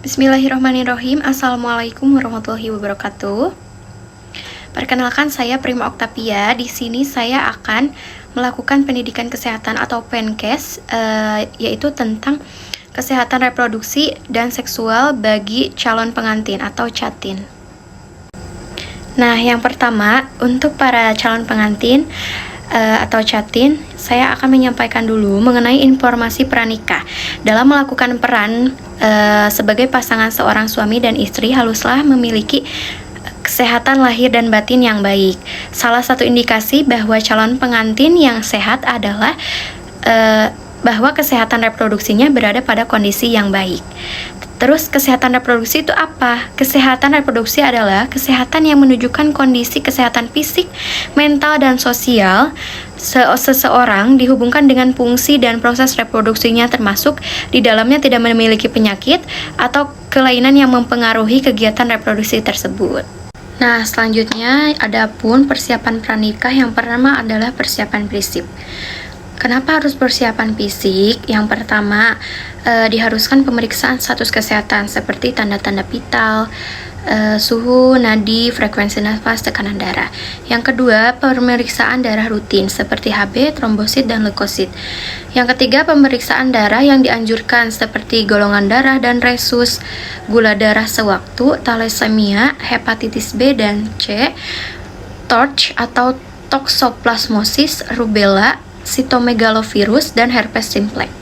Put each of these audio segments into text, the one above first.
Bismillahirrahmanirrahim. Assalamualaikum warahmatullahi wabarakatuh. Perkenalkan, saya Prima Oktavia. Di sini saya akan melakukan pendidikan kesehatan atau PENKES, yaitu tentang kesehatan reproduksi dan seksual bagi calon pengantin atau catin. Nah, yang pertama untuk para calon pengantin atau catin, saya akan menyampaikan dulu mengenai informasi pranikah. Dalam melakukan peran sebagai pasangan seorang suami dan istri, haruslah memiliki kesehatan lahir dan batin yang baik. Salah satu indikasi bahwa calon pengantin yang sehat adalah bahwa kesehatan reproduksinya berada pada kondisi yang baik. Terus, kesehatan reproduksi itu apa? Kesehatan reproduksi adalah kesehatan yang menunjukkan kondisi kesehatan fisik, mental, dan sosial seseorang dihubungkan dengan fungsi dan proses reproduksinya, termasuk di dalamnya tidak memiliki penyakit atau kelainan yang mempengaruhi kegiatan reproduksi tersebut. Nah, selanjutnya ada pun persiapan pranikah. Yang pertama adalah persiapan fisik. Kenapa harus persiapan fisik? Yang pertama, diharuskan pemeriksaan status kesehatan seperti tanda-tanda vital, suhu, nadi, frekuensi nafas, tekanan darah. Yang kedua, pemeriksaan darah rutin seperti Hb, trombosit, dan leukosit. Yang ketiga, pemeriksaan darah yang dianjurkan seperti golongan darah dan resus, gula darah sewaktu, thalassemia, hepatitis B dan C, TORCH atau toxoplasmosis, rubella, sitomegalovirus, dan herpes simplex.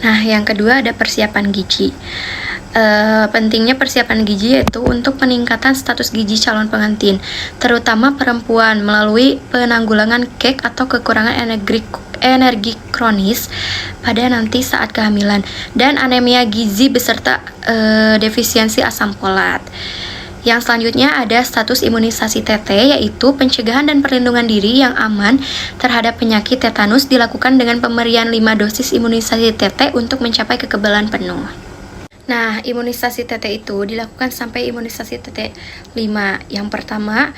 Nah, yang kedua ada persiapan gizi. Pentingnya persiapan gizi yaitu untuk peningkatan status gizi calon pengantin, terutama perempuan, melalui penanggulangan KEK atau kekurangan energi kronis pada nanti saat kehamilan, dan anemia gizi beserta defisiensi asam folat. Yang selanjutnya ada status imunisasi TT, yaitu pencegahan dan perlindungan diri yang aman terhadap penyakit tetanus dilakukan dengan pemberian 5 dosis imunisasi TT untuk mencapai kekebalan penuh. Nah, imunisasi TT itu dilakukan sampai imunisasi TT 5. Yang pertama,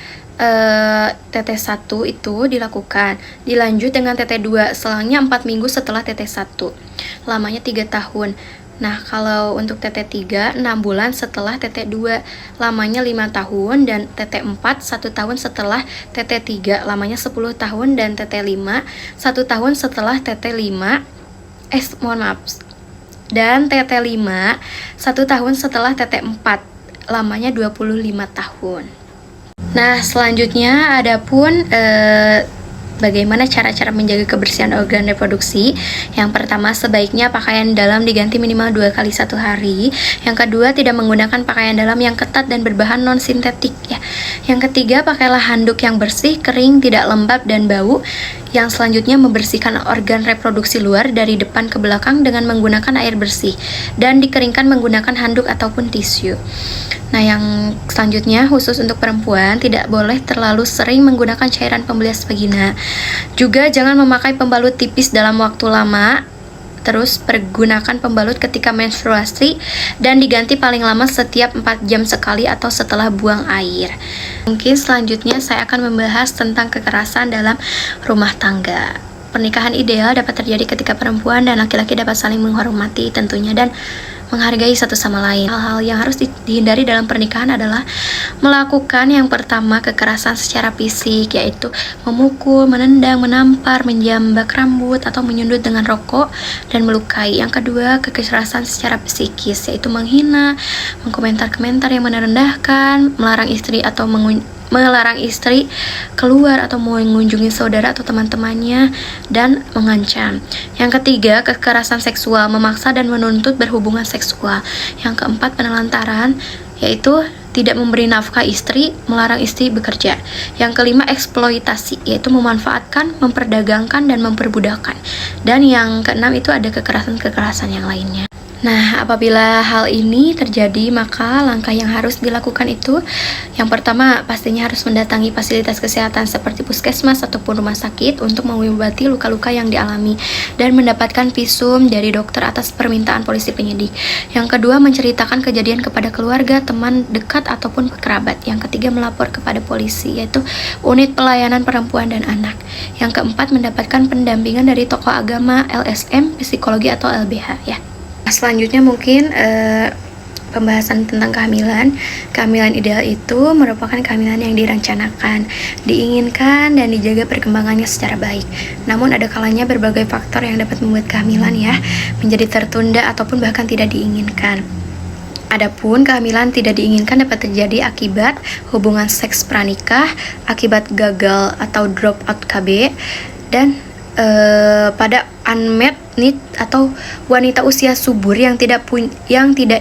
TT1 itu dilakukan, dilanjut dengan TT2 selangnya 4 minggu setelah TT1, lamanya 3 tahun. Nah, kalau untuk TT3 6 bulan setelah TT2, lamanya 5 tahun, dan TT4 1 tahun setelah TT3, lamanya 10 tahun, dan TT5 1 tahun setelah TT5 dan TT5 1 tahun setelah TT4, lamanya 25 tahun. Nah, selanjutnya ada pun bagaimana cara-cara menjaga kebersihan organ reproduksi. Yang pertama, sebaiknya pakaian dalam diganti minimal 2 kali 1 hari. Yang kedua, tidak menggunakan pakaian dalam yang ketat dan berbahan non-sintetik ya. Yang ketiga, pakailah handuk yang bersih, kering, tidak lembab dan bau. Yang selanjutnya, membersihkan organ reproduksi luar dari depan ke belakang dengan menggunakan air bersih dan dikeringkan menggunakan handuk ataupun tisu. Nah, yang selanjutnya khusus untuk perempuan, tidak boleh terlalu sering menggunakan cairan pembias vagina. Juga jangan memakai pembalut tipis dalam waktu lama. Terus, pergunakan pembalut ketika menstruasi dan diganti paling lama setiap 4 jam sekali atau setelah buang air. Mungkin selanjutnya saya akan membahas tentang kekerasan dalam rumah tangga. Pernikahan ideal dapat terjadi ketika perempuan dan laki-laki dapat saling menghormati tentunya dan menghargai satu sama lain. Hal-hal yang harus dihindari dalam pernikahan adalah melakukan yang pertama kekerasan secara fisik, yaitu memukul, menendang, menampar, menjambak rambut, atau menyundut dengan rokok dan melukai. Yang kedua, kekerasan secara psikis, yaitu menghina, mengkomentar-komentar yang merendahkan, melarang istri keluar atau mengunjungi saudara atau teman-temannya, dan mengancam. Yang ketiga, kekerasan seksual, memaksa dan menuntut berhubungan seksual. Yang keempat, penelantaran, yaitu tidak memberi nafkah istri, melarang istri bekerja. Yang kelima, eksploitasi, yaitu memanfaatkan, memperdagangkan, dan memperbudakan. Dan yang keenam itu ada kekerasan-kekerasan yang lainnya. Nah, apabila hal ini terjadi, maka langkah yang harus dilakukan itu, yang pertama, pastinya harus mendatangi fasilitas kesehatan seperti puskesmas ataupun rumah sakit untuk mengobati luka-luka yang dialami dan mendapatkan visum dari dokter atas permintaan polisi penyidik. Yang kedua, menceritakan kejadian kepada keluarga, teman dekat, ataupun kerabat. Yang ketiga, melapor kepada polisi, yaitu unit pelayanan perempuan dan anak. Yang keempat, mendapatkan pendampingan dari tokoh agama, LSM, psikologi, atau LBH ya. Selanjutnya mungkin pembahasan tentang kehamilan. Kehamilan ideal itu merupakan kehamilan yang direncanakan, diinginkan, dan dijaga perkembangannya secara baik. Namun ada kalanya berbagai faktor yang dapat membuat kehamilan menjadi tertunda ataupun bahkan tidak diinginkan. Adapun kehamilan tidak diinginkan dapat terjadi akibat hubungan seks pranikah, akibat gagal atau drop out KB, dan pada unmet need atau wanita usia subur yang tidak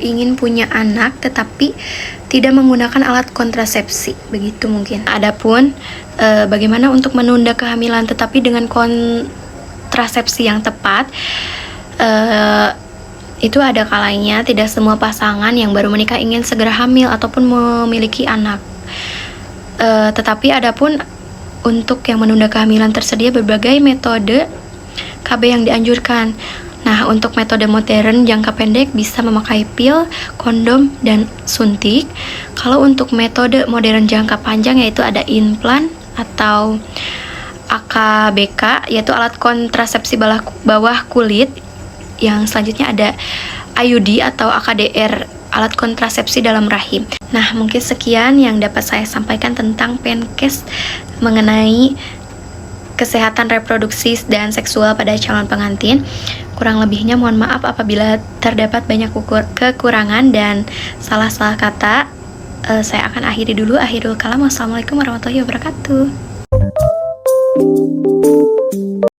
ingin punya anak tetapi tidak menggunakan alat kontrasepsi, begitu mungkin. Adapun bagaimana untuk menunda kehamilan tetapi dengan kontrasepsi yang tepat, itu ada kalanya tidak semua pasangan yang baru menikah ingin segera hamil ataupun memiliki anak. Tetapi adapun untuk yang menunda kehamilan tersedia berbagai metode KB yang dianjurkan. Nah, untuk metode modern jangka pendek bisa memakai pil, kondom, dan suntik. Kalau untuk metode modern jangka panjang yaitu ada implan atau AKBK, yaitu alat kontrasepsi bawah kulit. Yang selanjutnya ada IUD atau AKDR, alat kontrasepsi dalam rahim. Nah, mungkin sekian yang dapat saya sampaikan tentang PENKES mengenai kesehatan reproduksi dan seksual pada calon pengantin. Kurang lebihnya mohon maaf apabila terdapat banyak kekurangan dan salah-salah kata. Saya akan akhiri dulu. Akhirul kalam. Wassalamualaikum warahmatullahi wabarakatuh.